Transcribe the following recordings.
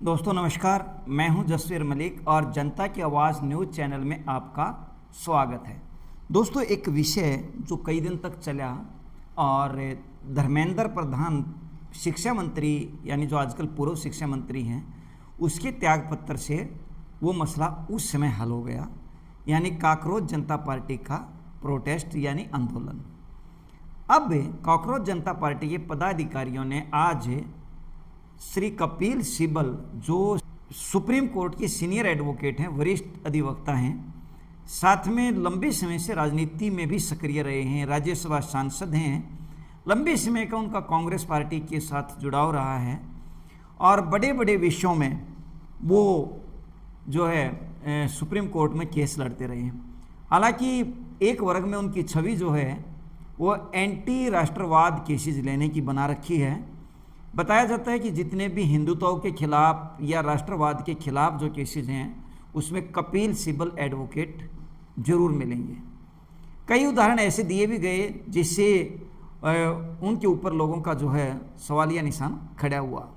दोस्तों नमस्कार, मैं हूं जसवीर मलिक और जनता की आवाज़ न्यूज़ चैनल में आपका स्वागत है। दोस्तों, एक विषय जो कई दिन तक चला और धर्मेंद्र प्रधान शिक्षा मंत्री यानी जो आजकल पूर्व शिक्षा मंत्री हैं उसके त्यागपत्र से वो मसला उस समय हल हो गया, यानी कॉकरोच जनता पार्टी का प्रोटेस्ट यानी आंदोलन। अब कॉकरोच जनता पार्टी के पदाधिकारियों ने आज श्री कपिल सिब्बल जो सुप्रीम कोर्ट के सीनियर एडवोकेट हैं, वरिष्ठ अधिवक्ता हैं, साथ में लंबे समय से राजनीति में भी सक्रिय रहे हैं, राज्यसभा सांसद हैं, लंबे समय का उनका कांग्रेस पार्टी के साथ जुड़ाव रहा है और बड़े बड़े विषयों में वो जो है सुप्रीम कोर्ट में केस लड़ते रहे हैं। हालांकि एक वर्ग में उनकी छवि जो है वो एंटी राष्ट्रवाद केसेस लेने की बना रखी है। बताया जाता है कि जितने भी हिंदुत्व के खिलाफ या राष्ट्रवाद के खिलाफ जो केसेस हैं उसमें कपिल सिब्बल एडवोकेट जरूर मिलेंगे। कई उदाहरण ऐसे दिए भी गए जिससे उनके ऊपर लोगों का जो है सवालिया निशान खड़ा हुआ।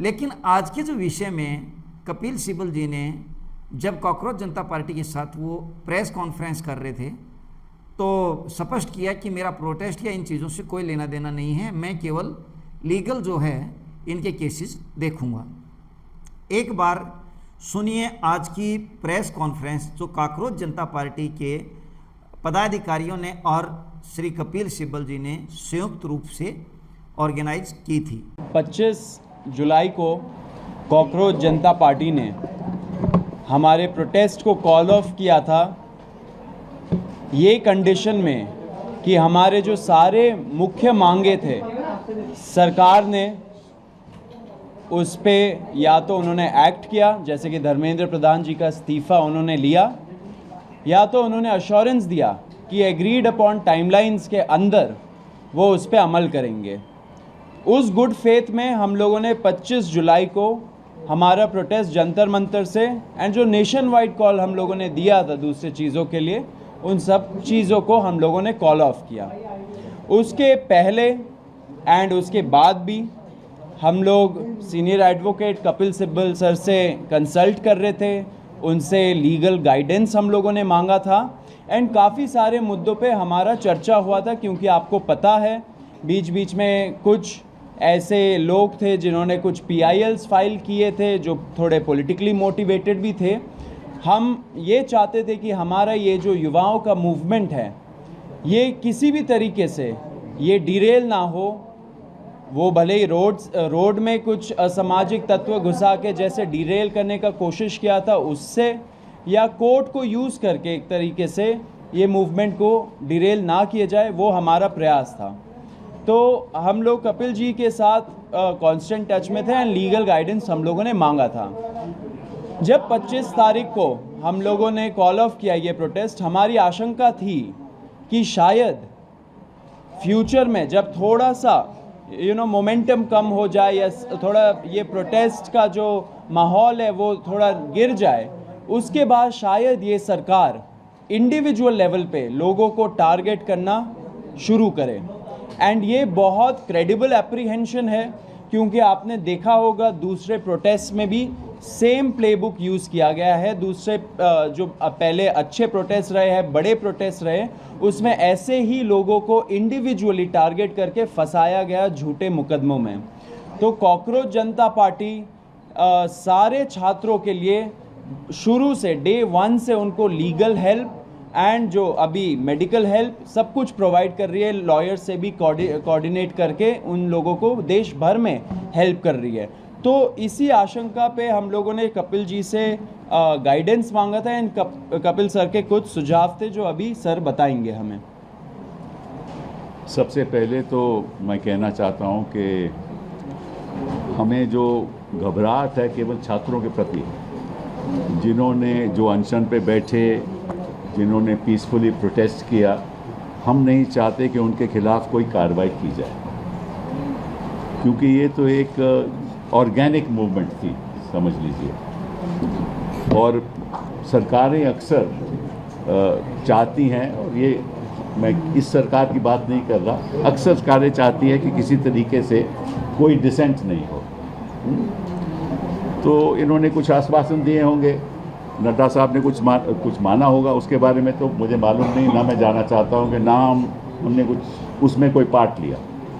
लेकिन आज के जो विषय में कपिल सिब्बल जी ने जब कॉकरोच जनता पार्टी के साथ वो प्रेस कॉन्फ्रेंस कर रहे थे तो स्पष्ट किया कि मेरा प्रोटेस्ट या इन चीज़ों से कोई लेना देना नहीं है, मैं केवल लीगल जो है इनके केसेस देखूंगा। एक बार सुनिए आज की प्रेस कॉन्फ्रेंस जो कॉकरोच जनता पार्टी के पदाधिकारियों ने और श्री कपिल सिब्बल जी ने संयुक्त रूप से ऑर्गेनाइज की थी। 25 जुलाई को कॉकरोच जनता पार्टी ने हमारे प्रोटेस्ट को कॉल ऑफ किया था, ये कंडीशन में कि हमारे जो सारे मुख्य मांगे थे सरकार ने उस पे या तो उन्होंने एक्ट किया, जैसे कि धर्मेंद्र प्रधान जी का इस्तीफ़ा उन्होंने लिया, या तो उन्होंने अश्योरेंस दिया कि एग्रीड अपॉन टाइमलाइंस के अंदर वो उस पे अमल करेंगे। उस गुड फेथ में हम लोगों ने 25 जुलाई को हमारा प्रोटेस्ट जंतर मंतर से एंड जो नेशन वाइड कॉल हम लोगों ने दिया था दूसरे चीज़ों के लिए, उन सब चीज़ों को हम लोगों ने कॉल ऑफ किया। उसके पहले एंड उसके बाद भी हम लोग senior advocate Kapil Sibal sir से कंसल्ट कर रहे थे, उनसे लीगल गाइडेंस हम लोगों ने मांगा था एंड काफ़ी सारे मुद्दों पे हमारा चर्चा हुआ था। क्योंकि आपको पता है बीच बीच में कुछ ऐसे लोग थे जिन्होंने कुछ PILs फाइल किए थे जो थोड़े पॉलिटिकली मोटिवेटेड भी थे। हम ये चाहते थे कि हमारा ये जो युवाओं का मूवमेंट है ये किसी भी तरीके से ये डिरेल ना हो। वो भले ही रोड में कुछ असामाजिक तत्व घुसा के जैसे डिरेल करने का कोशिश किया था उससे, या कोर्ट को यूज़ करके एक तरीके से ये मूवमेंट को डिरेल ना किया जाए, वो हमारा प्रयास था। तो हम लोग कपिल जी के साथ कांस्टेंट टच में थे एंड लीगल गाइडेंस हम लोगों ने मांगा था। जब 25 तारीख को हम लोगों ने कॉल ऑफ किया ये प्रोटेस्ट, हमारी आशंका थी कि शायद फ्यूचर में जब थोड़ा सा मोमेंटम कम हो जाए या थोड़ा ये प्रोटेस्ट का जो माहौल है वो थोड़ा गिर जाए, उसके बाद शायद ये सरकार इंडिविजुअल लेवल पे लोगों को टारगेट करना शुरू करे। एंड ये बहुत क्रेडिबल एप्रीहेंशन है क्योंकि आपने देखा होगा दूसरे प्रोटेस्ट में भी सेम प्लेबुक यूज़ किया गया है। दूसरे जो पहले अच्छे प्रोटेस्ट रहे हैं, बड़े प्रोटेस्ट रहे, उसमें ऐसे ही लोगों को इंडिविजुअली टारगेट करके फंसाया गया झूठे मुकदमों में। तो कॉकरोच जनता पार्टी सारे छात्रों के लिए शुरू से डे 1 से उनको लीगल हेल्प एंड जो अभी मेडिकल हेल्प सब कुछ प्रोवाइड कर रही है। लॉयर से भी कोऑर्डिनेट करके उन लोगों को देश भर में हेल्प कर रही है। तो इसी आशंका पे हम लोगों ने कपिल जी से गाइडेंस मांगा था एंड कपिल सर के कुछ सुझाव थे जो अभी सर बताएंगे हमें। सबसे पहले तो मैं कहना चाहता हूं कि हमें जो घबराहट है केवल छात्रों के प्रति, जिन्होंने जो अनशन पे बैठे, जिन्होंने पीसफुली प्रोटेस्ट किया, हम नहीं चाहते कि उनके खिलाफ कोई कार्रवाई की जाए, क्योंकि ये तो एक ऑर्गेनिक मूवमेंट थी समझ लीजिए। और सरकारें अक्सर चाहती हैं, और ये मैं इस सरकार की बात नहीं कर रहा, अक्सर सरकारें चाहती हैं कि किसी तरीके से कोई डिसेंट नहीं हो। तो इन्होंने कुछ आश्वासन दिए होंगे, नड्डा साहब ने कुछ माना होगा, उसके बारे में तो मुझे मालूम नहीं, ना मैं जाना चाहता हूँ कि ना हमने कुछ उसमें कोई पार्ट लिया।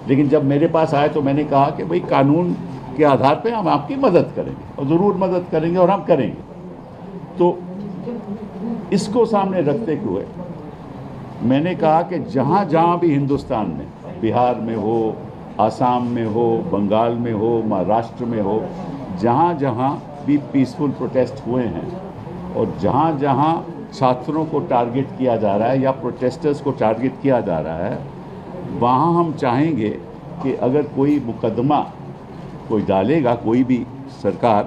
लेकिन जब मेरे पास आए तो मैंने कहा कि भाई कानून के आधार पे हम आपकी मदद करेंगे और ज़रूर मदद करेंगे और हम करेंगे। तो इसको सामने रखते हुए मैंने कहा कि जहाँ जहाँ भी हिंदुस्तान में, बिहार में हो, आसाम में हो, बंगाल में हो, महाराष्ट्र में हो, जहाँ जहाँ भी पीसफुल प्रोटेस्ट हुए हैं और जहाँ जहाँ छात्रों को टारगेट किया जा रहा है या प्रोटेस्टर्स को टारगेट किया जा रहा है, वहाँ हम चाहेंगे कि अगर कोई मुकदमा कोई डालेगा कोई भी सरकार,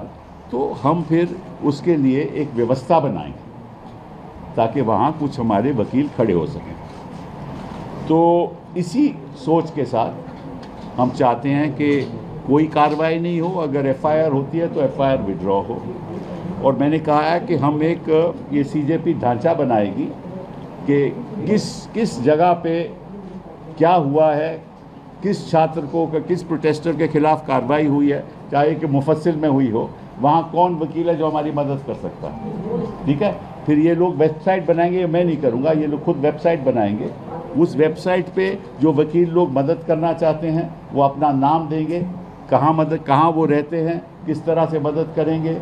तो हम फिर उसके लिए एक व्यवस्था बनाएंगे ताकि वहाँ कुछ हमारे वकील खड़े हो सकें। तो इसी सोच के साथ हम चाहते हैं कि कोई कार्रवाई नहीं हो, अगर एफआईआर होती है तो एफआईआर विड्रॉ हो। और मैंने कहा है कि हम एक ये सीजेपी ढांचा बनाएगी कि किस जगह पे क्या हुआ है, किस छात्र को, किस प्रोटेस्टर के खिलाफ कार्रवाई हुई है, चाहे कि मुफस्सिल में हुई हो, वहाँ कौन वकील है जो हमारी मदद कर सकता है। ठीक है, फिर ये लोग वेबसाइट बनाएंगे, मैं नहीं करूँगा, ये लोग खुद वेबसाइट बनाएंगे। उस वेबसाइट पे जो वकील लोग मदद करना चाहते हैं वो अपना नाम देंगे, कहाँ वो रहते हैं, किस तरह से मदद करेंगे,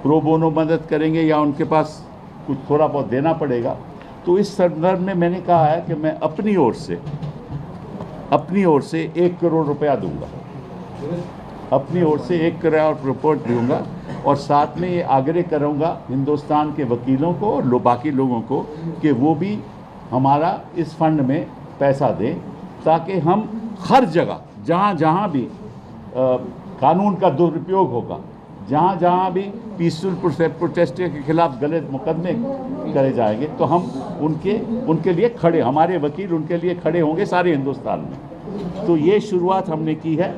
प्रो बोनो मदद करेंगे या उनके पास कुछ थोड़ा बहुत देना पड़ेगा। तो इस संदर्भ में मैंने कहा है कि मैं अपनी ओर से 1 करोड़ रुपया दूंगा, अपनी ओर से 1 करोड़ रुपये दूंगा और साथ में ये आग्रह करूंगा हिंदुस्तान के वकीलों को और बाकी लोगों को कि वो भी हमारा इस फंड में पैसा दें, ताकि हम हर जगह जहाँ जहाँ भी कानून का दुरुपयोग होगा, जहाँ जहाँ भी पीसफुल प्रोटेस्टर के खिलाफ गलत मुकदमे करे जाएंगे, तो हम उनके लिए खड़े, हमारे वकील उनके लिए खड़े होंगे सारे हिंदुस्तान में। तो ये शुरुआत हमने की है।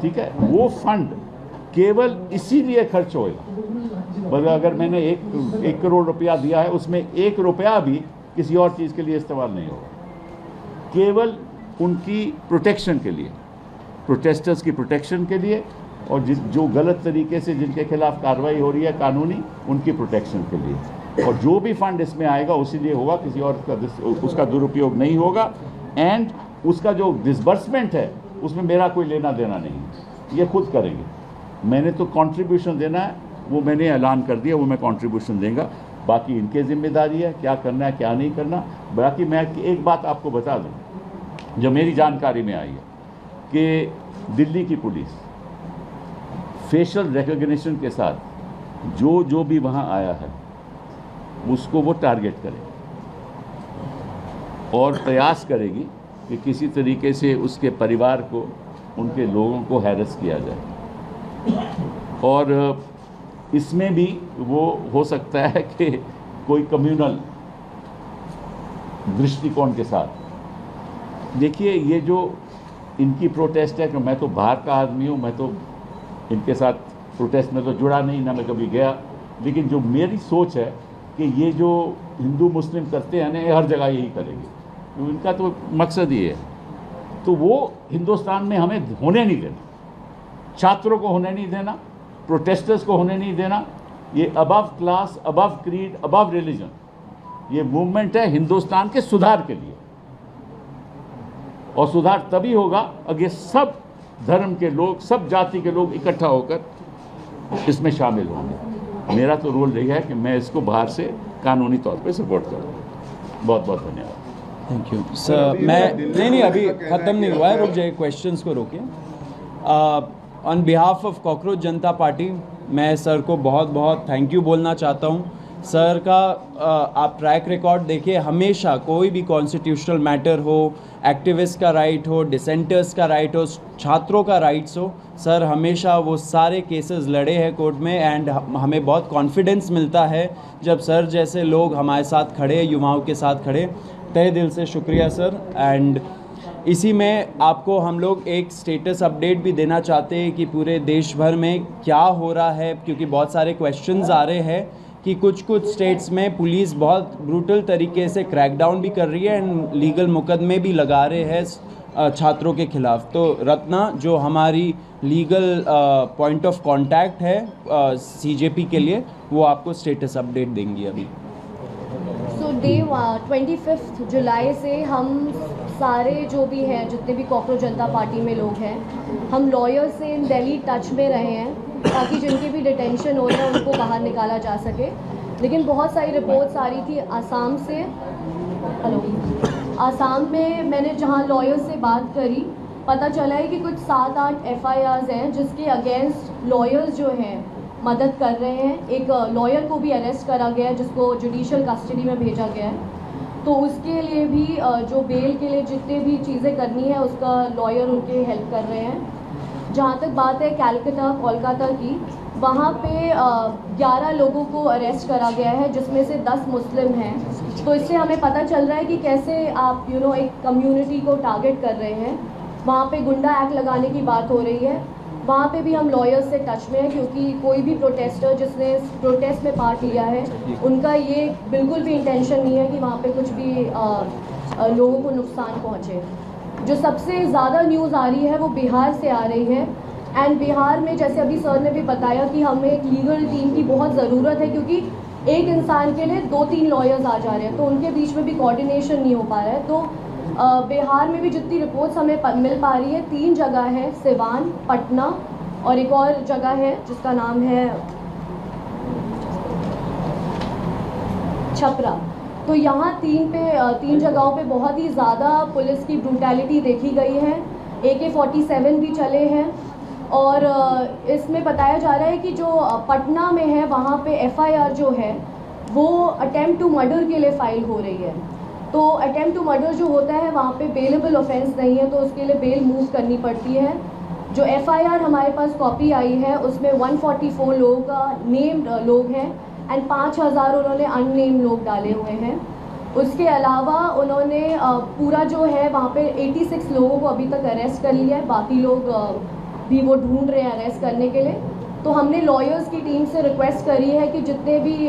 ठीक है, वो फंड केवल इसीलिए खर्च होएगा, मतलब अगर मैंने 1 करोड़ रुपया दिया है उसमें 1 रुपया भी किसी और चीज़ के लिए इस्तेमाल नहीं होगा, केवल उनकी प्रोटेक्शन के लिए, प्रोटेस्टर्स की प्रोटेक्शन के लिए और जो गलत तरीके से जिनके खिलाफ कार्रवाई हो रही है कानूनी, उनकी प्रोटेक्शन के लिए। और जो भी फंड इसमें आएगा उसी लिए होगा, किसी और उसका दुरुपयोग नहीं होगा। एंड उसका जो डिसबर्समेंट है उसमें मेरा कोई लेना देना नहीं है, ये खुद करेंगे। मैंने तो कंट्रीब्यूशन देना है, वो मैंने ऐलान कर दिया, वो मैं कंट्रीब्यूशन देंगे, बाकी इनके जिम्मेदारी है क्या करना है क्या नहीं करना। बाकी मैं एक बात आपको बता दूं जो मेरी जानकारी में आई है कि दिल्ली की पुलिस फेशियल रिकॉग्निशन के साथ जो भी वहाँ आया है उसको वो टारगेट करे और प्रयास करेगी कि किसी तरीके से उसके परिवार को, उनके लोगों को हैरेस किया जाए। और इसमें भी वो हो सकता है कि कोई कम्युनल दृष्टिकोण के साथ। देखिए, ये जो इनकी प्रोटेस्ट है कि मैं तो बाहर का आदमी हूँ, मैं तो इनके साथ प्रोटेस्ट में तो जुड़ा नहीं, ना मैं कभी गया, लेकिन जो मेरी सोच है कि ये जो हिंदू मुस्लिम करते हैं ना, ये हर जगह यही करेंगे, तो इनका तो मकसद ये है। तो वो हिंदुस्तान में हमें होने नहीं देना, छात्रों को होने नहीं देना, प्रोटेस्टर्स को होने नहीं देना। ये above class, above creed, above religion, ये मूवमेंट है हिंदुस्तान के सुधार के लिए, और सुधार तभी होगा अगर सब धर्म के लोग, सब जाति के लोग इकट्ठा होकर इसमें शामिल होंगे। मेरा तो रोल रही है कि मैं इसको बाहर से कानूनी तौर पे सपोर्ट करूँ। बहुत बहुत धन्यवाद। Thank you sir. मैं नहीं अभी ख़त्म नहीं हुआ है, रुक जाइए, क्वेश्चंस को रोकिए। On behalf of cockroach Janata party मैं सर को बहुत बहुत थैंक यू बोलना चाहता हूँ। सर का आप ट्रैक रिकॉर्ड देखिए, हमेशा कोई भी कॉन्स्टिट्यूशनल मैटर हो, एक्टिविस्ट का राइट हो, डिसेंटर्स का राइट हो, छात्रों का राइट्स हो, सर हमेशा वो सारे केसेस लड़े हैं कोर्ट में। एंड हमें बहुत कॉन्फिडेंस मिलता है जब सर जैसे लोग हमारे साथ खड़े, युवाओं के साथ खड़े। तहे दिल से शुक्रिया सर। एंड इसी में आपको हम लोग एक स्टेटस अपडेट भी देना चाहते हैं कि पूरे देश भर में क्या हो रहा है, क्योंकि बहुत सारे क्वेश्चंस आ रहे हैं कि कुछ स्टेट्स में पुलिस बहुत ब्रूटल तरीके से क्रैकडाउन भी कर रही है एंड लीगल मुकदमे भी लगा रहे हैं छात्रों के खिलाफ। तो रत्ना जो हमारी लीगल पॉइंट ऑफ कांटेक्ट है सीजेपी के लिए, वो आपको स्टेटस अपडेट देंगी अभी। सो डे 25 जुलाई से हम सारे जो भी हैं, जितने भी कॉकरोच जनता पार्टी में लोग हैं, हम लॉयर से इन दिल्ली टच में रहे हैं ताकि जिनके भी डिटेंशन हो रहे हैं उनको बाहर निकाला जा सके। लेकिन बहुत सारी रिपोर्ट्स आ रही थी आसाम से। हेलो, आसाम में मैंने जहाँ लॉयर से बात करी, पता चला है कि कुछ 7-8 FIRs हैं जिसके अगेंस्ट लॉयर्स जो हैं मदद कर रहे हैं। एक लॉयर को भी अरेस्ट करा गया है जिसको जुडिशल कस्टडी में भेजा गया है। तो उसके लिए भी जो बेल के लिए जितने भी चीज़ें करनी है उसका लॉयर उनके हेल्प कर रहे हैं। जहाँ तक बात है कलकत्ता कोलकाता की, वहाँ पे 11 लोगों को अरेस्ट करा गया है जिसमें से 10 मुस्लिम हैं। तो इससे हमें पता चल रहा है कि कैसे आप एक कम्युनिटी को टारगेट कर रहे हैं। वहाँ पे गुंडा एक्ट लगाने की बात हो रही है। वहाँ पे भी हम लॉयर्स से टच में हैं क्योंकि कोई भी प्रोटेस्टर जिसने प्रोटेस्ट में पार्ट लिया है उनका ये बिल्कुल भी इंटेंशन नहीं है कि वहाँ पे कुछ भी लोगों को नुकसान पहुँचे। जो सबसे ज़्यादा न्यूज़ आ रही है वो बिहार से आ रही है। एंड बिहार में जैसे अभी सर ने भी बताया कि हमें एक लीगल टीम की बहुत ज़रूरत है क्योंकि एक इंसान के लिए 2-3 लॉयर्स आ जा रहे हैं, तो उनके बीच में भी कोऑर्डिनेशन नहीं हो पा रहा है। तो बिहार में भी जितनी रिपोर्ट्स हमें मिल पा रही है, 3 जगह है, सिवान, पटना और एक और जगह है जिसका नाम है छपरा। तो यहाँ 3 जगहों पे बहुत ही ज़्यादा पुलिस की ब्रूटैलिटी देखी गई है। AK-47 भी चले हैं और इसमें बताया जा रहा है कि जो पटना में है वहाँ पे FIR जो है वो अटेम्प्ट टू मर्डर के लिए फ़ाइल हो रही है। तो अटेम्प्ट टू मर्डर जो होता है वहाँ पे बेलेबल ऑफेंस नहीं है, तो उसके लिए बेल मूव करनी पड़ती है। जो FIR हमारे पास कॉपी आई है उसमें 144 लोगों का नेम्ड लोग हैं एंड 5000 उन्होंने अननेम्ड लोग डाले हुए हैं। उसके अलावा उन्होंने पूरा जो है वहाँ पे 86 लोगों को अभी तक अरेस्ट कर लिया है, बाकी लोग भी वो ढूंढ रहे हैं अरेस्ट करने के लिए। तो हमने लॉयर्स की टीम से रिक्वेस्ट करी है कि जितने भी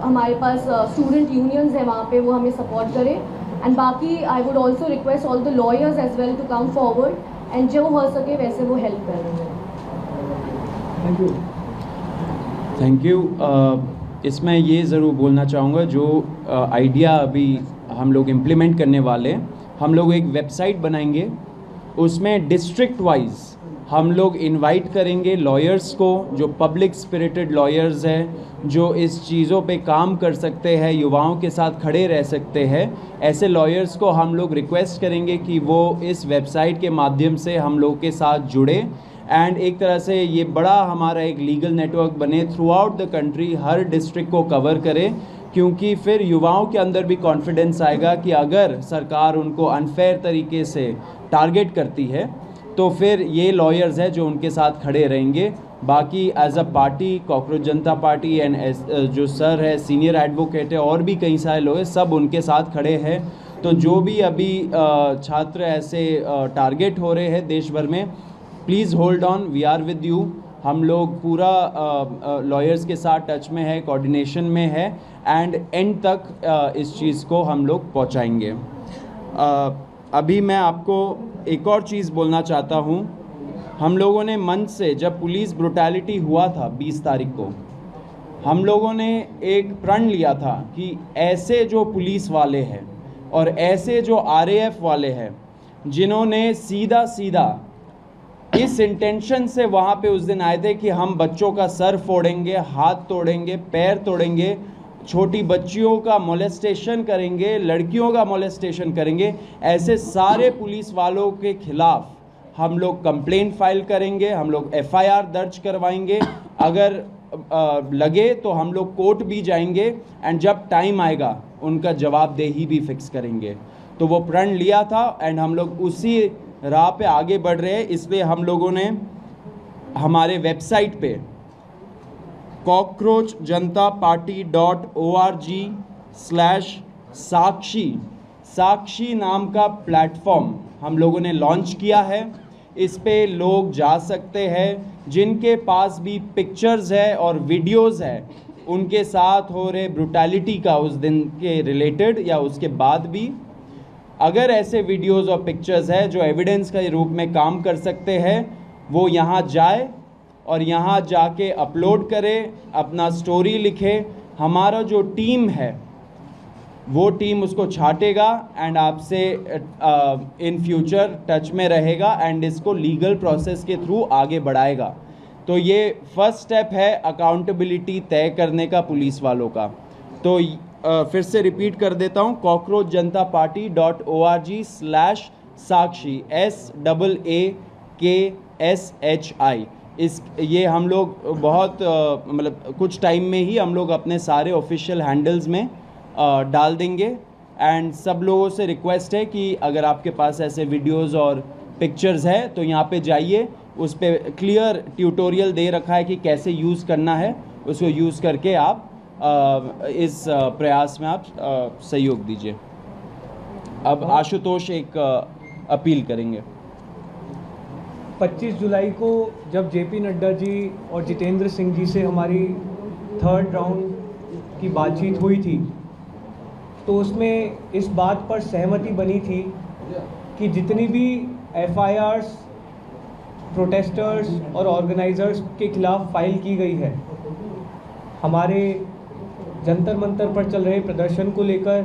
हमारे पास स्टूडेंट यूनियंस हैं वहाँ पे वो हमें सपोर्ट करें। एंड बाकी I would also request all the lawyers as well to come forward and जो हो सके वैसे वो हेल्प करें। Thank you. इसमें ये ज़रूर बोलना चाहूँगा, जो आइडिया अभी हम लोग इम्प्लीमेंट करने वाले हैं, हम लोग एक वेबसाइट बनाएंगे, उसमें डिस्ट्रिक्ट वाइज हम लोग इनवाइट करेंगे लॉयर्स को, जो पब्लिक स्पिरिटेड लॉयर्स हैं, जो इस चीज़ों पे काम कर सकते हैं, युवाओं के साथ खड़े रह सकते हैं। ऐसे लॉयर्स को हम लोग रिक्वेस्ट करेंगे कि वो इस वेबसाइट के माध्यम से हम लोग के साथ जुड़े एंड एक तरह से ये बड़ा हमारा एक लीगल नेटवर्क बने, through out the country her district को कवर करे, क्योंकि फिर युवाओं के अंदर भी कॉन्फिडेंस आएगा कि अगर सरकार उनको अनफेयर तरीके से टारगेट करती है तो फिर ये लॉयर्स हैं जो उनके साथ खड़े रहेंगे। बाकी as a party cockroach Janata party and जो सर है सीनियर एडवोकेट है और भी कई सारे लोग हैं, सब उनके साथ खड़े हैं। तो जो भी अभी छात्र ऐसे टारगेट हो रहे हैं देश भर में, please hold on, we are with you. हम लोग पूरा लॉयर्स के साथ टच में है, कोऑर्डिनेशन में है एंड एंड तक इस चीज़ को हम लोग पहुंचाएंगे। अभी मैं आपको एक और चीज़ बोलना चाहता हूँ। हम लोगों ने मन से, जब पुलिस ब्रुटैलिटी हुआ था 20 तारीख को, हम लोगों ने एक प्रण लिया था कि ऐसे जो पुलिस वाले हैं और ऐसे जो RAF वाले हैं जिन्होंने सीधा सीधा इस इंटेंशन से वहाँ पे उस दिन आए थे कि हम बच्चों का सर फोड़ेंगे, हाथ तोड़ेंगे, पैर तोड़ेंगे, छोटी बच्चियों का मोलेस्टेशन करेंगे, लड़कियों का मोलेस्टेशन करेंगे, ऐसे सारे पुलिस वालों के खिलाफ हम लोग कंप्लेंट फाइल करेंगे, हम लोग FIR दर्ज करवाएंगे, अगर लगे तो हम लोग कोर्ट भी जाएंगे एंड जब टाइम आएगा उनका जवाबदेही भी फिक्स करेंगे। तो वो प्रण लिया था एंड हम लोग उसी राह पे आगे बढ़ रहे हैं। इसलिए हम लोगों ने हमारे वेबसाइट पे cockroachjantaparty.org/साक्षी नाम का प्लेटफॉर्म हम लोगों ने लॉन्च किया है। इस पे लोग जा सकते हैं जिनके पास भी पिक्चर्स है और वीडियोस है उनके साथ हो रहे ब्रुटैलिटी का उस दिन के रिलेटेड या उसके बाद भी, अगर ऐसे वीडियोस और पिक्चर्स है जो एविडेंस के रूप में काम कर सकते हैं, वो यहाँ जाए और यहाँ जाके अपलोड करे, अपना स्टोरी लिखे। हमारा जो टीम है वो टीम उसको छाटेगा एंड आपसे इन फ्यूचर टच में रहेगा एंड इसको लीगल प्रोसेस के थ्रू आगे बढ़ाएगा। तो ये फर्स्ट स्टेप है अकाउंटेबिलिटी तय करने का पुलिस वालों का। तो फिर से रिपीट कर देता हूँ, cockroachjntaparty.org/sakshi SAAKSHI। ये हम लोग बहुत मतलब कुछ टाइम में ही हम लोग अपने सारे ऑफिशियल हैंडल्स में डाल देंगे। एंड सब लोगों से रिक्वेस्ट है कि अगर आपके पास ऐसे वीडियोस और पिक्चर्स है तो यहाँ पे जाइए, उस पे क्लियर ट्यूटोरियल दे रखा है कि कैसे यूज़ करना है, उसको यूज़ करके आप इस प्रयास में आप सहयोग दीजिए। अब आशुतोष एक अपील करेंगे। 25 जुलाई को जब जेपी नड्डा जी और जितेंद्र सिंह जी से हमारी 3rd राउंड की बातचीत हुई थी, तो उसमें इस बात पर सहमति बनी थी कि जितनी भी FIRs प्रोटेस्टर्स और ऑर्गेनाइज़र्स के खिलाफ फाइल की गई है, हमारे जंतर मंतर पर चल रहे प्रदर्शन को लेकर,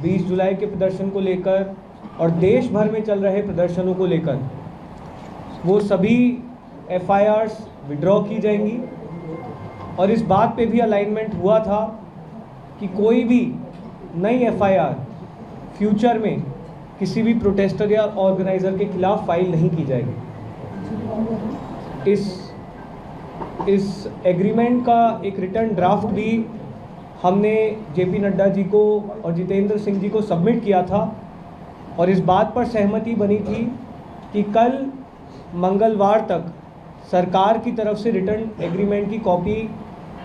20 जुलाई के प्रदर्शन को लेकर और देश भर में चल रहे प्रदर्शनों को लेकर, वो सभी FIRs विड्रॉ की जाएंगी। और इस बात पे भी अलाइनमेंट हुआ था कि कोई भी नई FIR फ्यूचर में किसी भी प्रोटेस्टर या ऑर्गेनाइज़र के खिलाफ फाइल नहीं की जाएगी। इस एग्रीमेंट का एक रिटर्न ड्राफ्ट भी हमने जेपी नड्डा जी को और जितेंद्र सिंह जी को सबमिट किया था और इस बात पर सहमति बनी थी कि कल मंगलवार तक सरकार की तरफ से रिटर्न एग्रीमेंट की कॉपी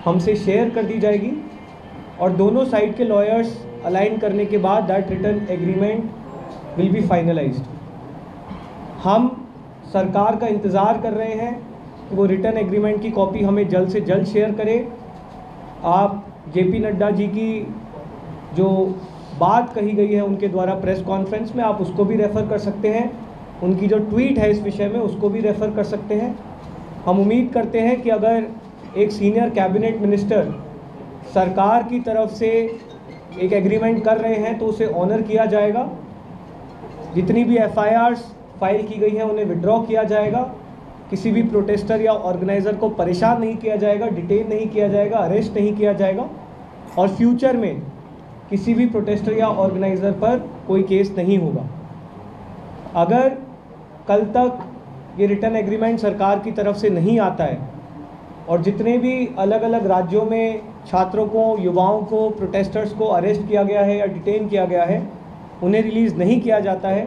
हमसे शेयर कर दी जाएगी और दोनों साइड के लॉयर्स अलाइन करने के बाद that return agreement will be finalised. हम सरकार का इंतज़ार कर रहे हैं कि वो रिटर्न एग्रीमेंट की कॉपी हमें जल्द से जल्द शेयर करें। आप जेपी नड्डा जी की जो बात कही गई है उनके द्वारा प्रेस कॉन्फ्रेंस में, आप उसको भी रेफ़र कर सकते हैं। उनकी जो ट्वीट है इस विषय में उसको भी रेफ़र कर सकते हैं। हम उम्मीद करते हैं कि अगर एक सीनियर कैबिनेट मिनिस्टर सरकार की तरफ से एक एग्रीमेंट कर रहे हैं तो उसे ऑनर किया जाएगा। जितनी भी FIRs फाइल की गई हैं उन्हें विड्रॉ किया जाएगा। किसी भी प्रोटेस्टर या ऑर्गेनाइज़र को परेशान नहीं किया जाएगा, डिटेन नहीं किया जाएगा, अरेस्ट नहीं किया जाएगा और फ्यूचर में किसी भी प्रोटेस्टर या ऑर्गेनाइज़र पर कोई केस नहीं होगा। अगर कल तक ये रिटर्न एग्रीमेंट सरकार की तरफ से नहीं आता है और जितने भी अलग अलग राज्यों में छात्रों को, युवाओं को, प्रोटेस्टर्स को अरेस्ट किया गया है या डिटेन किया गया है, उन्हें रिलीज़ नहीं किया जाता है,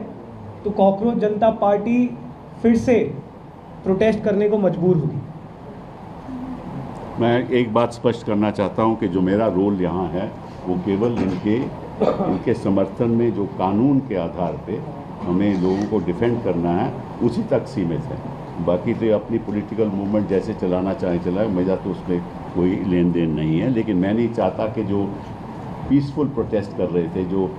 तो कॉकरोच जनता पार्टी फिर से प्रोटेस्ट करने को मजबूर होगी। मैं एक बात स्पष्ट करना चाहता हूं कि जो मेरा रोल यहाँ है वो केवल इनके समर्थन में जो कानून के आधार पे हमें लोगों को डिफेंड करना है उसी तक सीमित है। बाकी तो अपनी पॉलिटिकल मूवमेंट जैसे चलाना चाहे चलाए, मेरा तो उसमें कोई लेन देन नहीं है। लेकिन मैं नहीं चाहता कि जो पीसफुल प्रोटेस्ट कर रहे थे, जो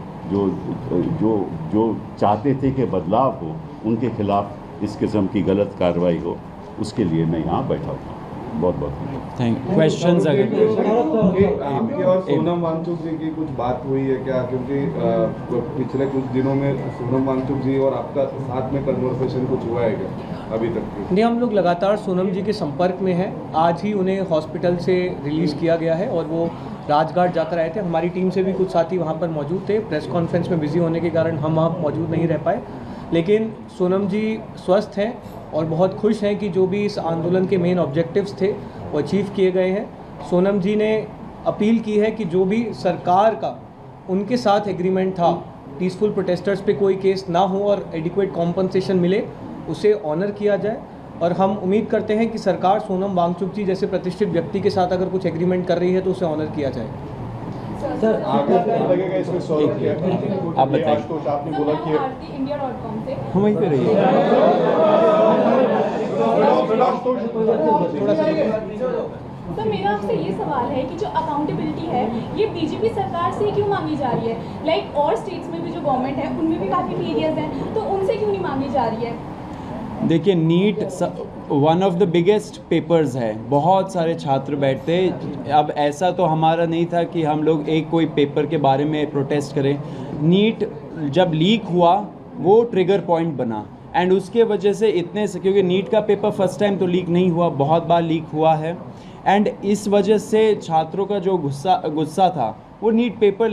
चाहते थे कि बदलाव हो, उनके खिलाफ इस किस्म की गलत कार्रवाई हो, उसके लिए मैं यहाँ बैठा हूँ। बहुत बहुत थैंक यू। क्वेश्चंस अगर आपकी और सोनम वांगचुक जी की कुछ बात हुई है क्या? क्योंकि पिछले कुछ दिनों में सोनम वांगचुक जी और आपका साथ में कन्वर्सेशन कुछ हुआ है क्या अभी तक? नहीं, हम लोग लगातार सोनम जी के संपर्क में हैं। आज ही उन्हें हॉस्पिटल से रिलीज़ किया गया है और वो राजघाट जाकर आए थे। हमारी टीम से भी कुछ साथी वहाँ पर मौजूद थे। प्रेस कॉन्फ्रेंस में बिजी होने के कारण हम वहाँ मौजूद नहीं रह पाए, लेकिन सोनम जी स्वस्थ हैं और बहुत खुश हैं कि जो भी इस आंदोलन के मेन ऑब्जेक्टिव्स थे वो अचीव किए गए हैं। सोनम जी ने अपील की है कि जो भी सरकार का उनके साथ एग्रीमेंट था, पीसफुल प्रोटेस्टर्स पे कोई केस ना हो और एडिक्वेट कॉम्पनसेशन मिले, उसे ऑनर किया जाए। और हम उम्मीद करते हैं कि सरकार सोनम वांगचुक जी जैसे प्रतिष्ठित व्यक्ति के साथ अगर कुछ एग्रीमेंट कर रही है तो उसे ऑनर किया जाए। सर आगे लगेगा इसमें सॉल्व किया? आप बताइए। आशुतोष, आपने बोला कि India.com से हम वहीं पे रहिए। थोड़ा सा तो मेरा आपसे ये सवाल है कि जो अकाउंटेबिलिटी है ये बीजेपी सरकार से क्यों मांगी जा रही है? लाइक और स्टेट्स में भी जो गवर्नमेंट है उनमें भी काफ़ी एरियाज हैं, तो उनसे क्यों नहीं मांगी जा रही है? देखिए, NEET one of the biggest papers है, बहुत सारे छात्र बैठते। अब ऐसा तो हमारा नहीं था कि हम लोग एक कोई पेपर के बारे में प्रोटेस्ट करें। नीट जब लीक हुआ वो ट्रिगर पॉइंट बना, एंड उसके वजह से इतने से, क्योंकि नीट का पेपर फर्स्ट टाइम तो लीक नहीं हुआ, बहुत बार लीक हुआ है, एंड इस वजह से छात्रों का जो गुस्सा था वो नीट पेपर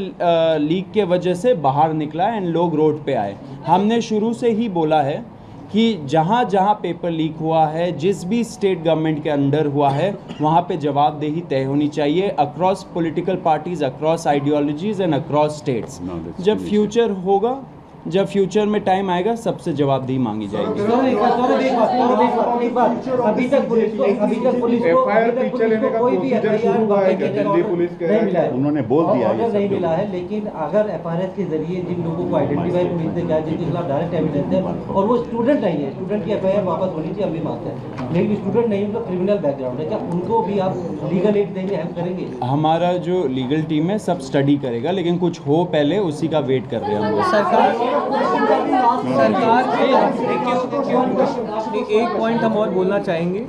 लीक के वजह से बाहर निकला एंड लोग रोड पे आए। हमने शुरू से ही बोला है कि जहाँ जहाँ पेपर लीक हुआ है, जिस भी स्टेट गवर्नमेंट के अंडर हुआ है, वहाँ पे जवाबदेही तय होनी चाहिए across political parties, across ideologies and across states. जब फ्यूचर होगा, जब फ्यूचर में टाइम आएगा, सबसे जवाबदेही मांगी जाएगी। अभी तक पुलिस को कोई भी उन्होंने बोल दिया है, नहीं मिला है, लेकिन अगर एफआईआर के जरिए जिन लोगों को आइडेंटिफाई पुलिस ने किया, जिनके खिलाफ डायरेक्ट एविडेंस है और वो स्टूडेंट नहीं है, स्टूडेंट की एफआईआर वापस होनी चाहिए, हम भी मानते हैं, लेकिन स्टूडेंट नहीं, उनका क्रिमिनल बैकग्राउंड है, क्या उनको भी आप लीगल एड देंगे, हेल्प करेंगे? हमारा जो लीगल टीम है सब स्टडी करेगा, लेकिन कुछ हो पहले उसी का वेट कर रहे हैं हम लोग। सरकार एक पॉइंट हम और बोलना चाहेंगे।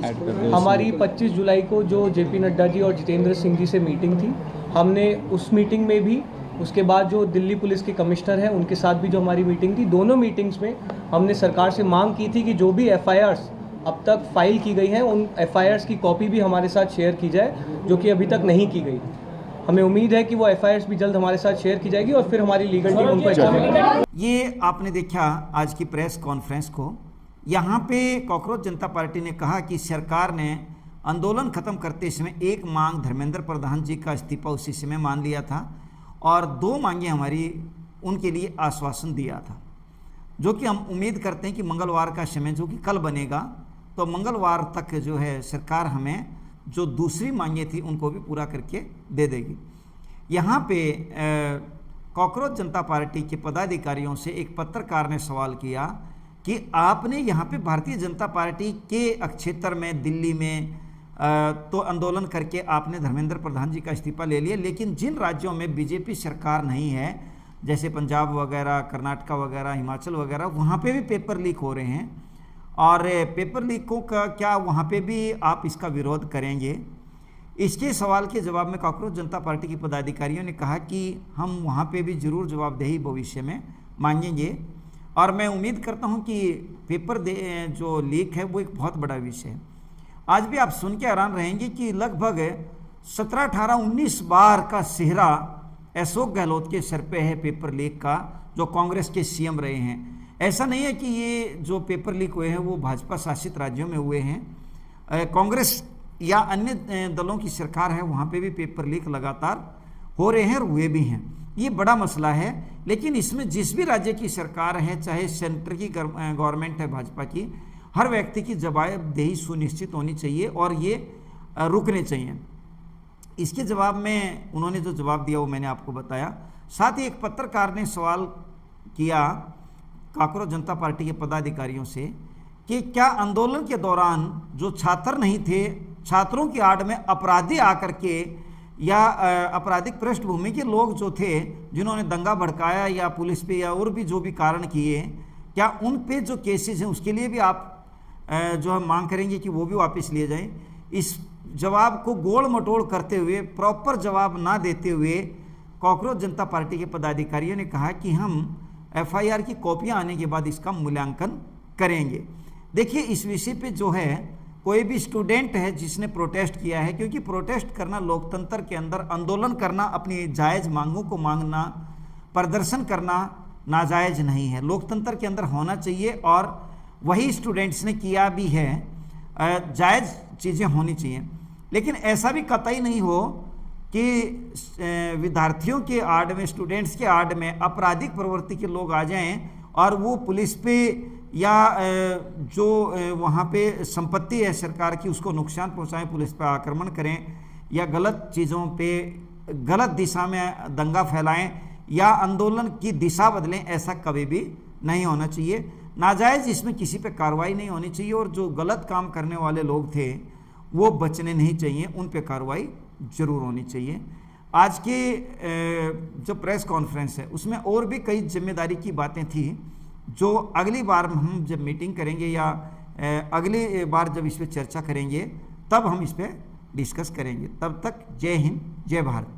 हमारी 25 जुलाई को जो जेपी नड्डा जी और जितेंद्र सिंह जी से मीटिंग थी, हमने उस मीटिंग में भी, उसके बाद जो दिल्ली पुलिस के कमिश्नर हैं उनके साथ भी जो हमारी मीटिंग थी, दोनों मीटिंग्स में हमने सरकार से मांग की थी कि जो भी एफआईआर्स अब तक फाइल की गई हैं उन एफआईआर्स की कॉपी भी हमारे साथ शेयर की जाए, जो कि अभी तक नहीं की गई। हमें उम्मीद है कि वो एफआईआर्स भी जल्द हमारे साथ शेयर की जाएगी और फिर हमारी लीगल टीम उनको एक्शन। ये आपने देखा आज की प्रेस कॉन्फ्रेंस को। यहाँ पे कॉकरोच जनता पार्टी ने कहा कि सरकार ने आंदोलन खत्म करते समय एक मांग धर्मेंद्र प्रधान जी का इस्तीफा उसी समय मान लिया था और 2 मांगे हमारी उनके लिए आश्वासन दिया था, जो कि हम उम्मीद करते हैं कि मंगलवार का समय जो कि कल बनेगा, तो मंगलवार तक जो है सरकार हमें जो दूसरी मांगे थी उनको भी पूरा करके दे देगी। यहाँ पे कॉकरोच जनता पार्टी के पदाधिकारियों से एक पत्रकार ने सवाल किया कि आपने यहाँ पे भारतीय जनता पार्टी के क्षेत्र में दिल्ली में तो आंदोलन करके आपने धर्मेंद्र प्रधान जी का इस्तीफा ले लिया, लेकिन जिन राज्यों में बीजेपी सरकार नहीं है, जैसे पंजाब वगैरह, कर्नाटक वगैरह, हिमाचल वगैरह, वहाँ पे भी पेपर लीक हो रहे हैं और पेपर लीकों का क्या वहाँ पे भी आप इसका विरोध करेंगे? इसके सवाल के जवाब में कॉकरोच जनता पार्टी के पदाधिकारियों ने कहा कि हम वहाँ पे भी जरूर जवाबदेही भविष्य में मांगेंगे और मैं उम्मीद करता हूँ कि पेपर जो लीक है वो एक बहुत बड़ा विषय है। आज भी आप सुन के हैरान रहेंगे कि लगभग 17, 18, 19 बार का सेहरा अशोक गहलोत के सर पे है पेपर लीक का, जो कांग्रेस के सीएम रहे हैं। ऐसा नहीं है कि ये जो पेपर लीक हुए हैं वो भाजपा शासित राज्यों में हुए हैं, कांग्रेस या अन्य दलों की सरकार है वहाँ पे भी पेपर लीक लगातार हो रहे हैं और हुए भी हैं। ये बड़ा मसला है, लेकिन इसमें जिस भी राज्य की सरकार है, चाहे सेंटर की गवर्नमेंट है भाजपा की, हर व्यक्ति की जवाबदेही सुनिश्चित होनी चाहिए और ये रुकने चाहिए। इसके जवाब में उन्होंने जो जवाब दिया वो मैंने आपको बताया। साथ ही एक पत्रकार ने सवाल किया कॉकरोच जनता पार्टी के पदाधिकारियों से कि क्या आंदोलन के दौरान जो छात्र नहीं थे, छात्रों की आड़ में अपराधी आकर के या आपराधिक पृष्ठभूमि के लोग जो थे जिन्होंने दंगा भड़काया या पुलिस पे या और भी जो भी कारण किए, क्या उन पे जो केसेस हैं उसके लिए भी आप जो हम मांग करेंगे कि वो भी वापस लिए जाएं? इस जवाब को गोल मटोड़ करते हुए, प्रॉपर जवाब ना देते हुए कॉकरोच जनता पार्टी के पदाधिकारियों ने कहा कि हम एफआईआर की कॉपियां आने के बाद इसका मूल्यांकन करेंगे। देखिए, इस विषय पे जो है कोई भी स्टूडेंट है जिसने प्रोटेस्ट किया है, क्योंकि प्रोटेस्ट करना लोकतंत्र के अंदर, आंदोलन करना, अपनी जायज़ मांगों को मांगना, प्रदर्शन करना नाजायज़ नहीं है, लोकतंत्र के अंदर होना चाहिए और वही स्टूडेंट्स ने किया भी है, जायज़ चीज़ें होनी चाहिए। लेकिन ऐसा भी कतई नहीं हो कि विद्यार्थियों के आड़ में, स्टूडेंट्स के आड़ में आपराधिक प्रवृत्ति के लोग आ जाएं और वो पुलिस पे या जो वहाँ पे संपत्ति है सरकार की उसको नुकसान पहुँचाएं, पुलिस पे आक्रमण करें या गलत चीज़ों पे गलत दिशा में दंगा फैलाएं या आंदोलन की दिशा बदलें। ऐसा कभी भी नहीं होना चाहिए। नाजायज़ इसमें किसी पे कार्रवाई नहीं होनी चाहिए और जो गलत काम करने वाले लोग थे वो बचने नहीं चाहिए, उन पे कार्रवाई जरूर होनी चाहिए। आज की जो प्रेस कॉन्फ्रेंस है उसमें और भी कई जिम्मेदारी की बातें थी, जो अगली बार हम जब मीटिंग करेंगे या अगली बार जब इस पर चर्चा करेंगे तब हम इस पर डिस्कस करेंगे। तब तक जय हिंद, जय भारत।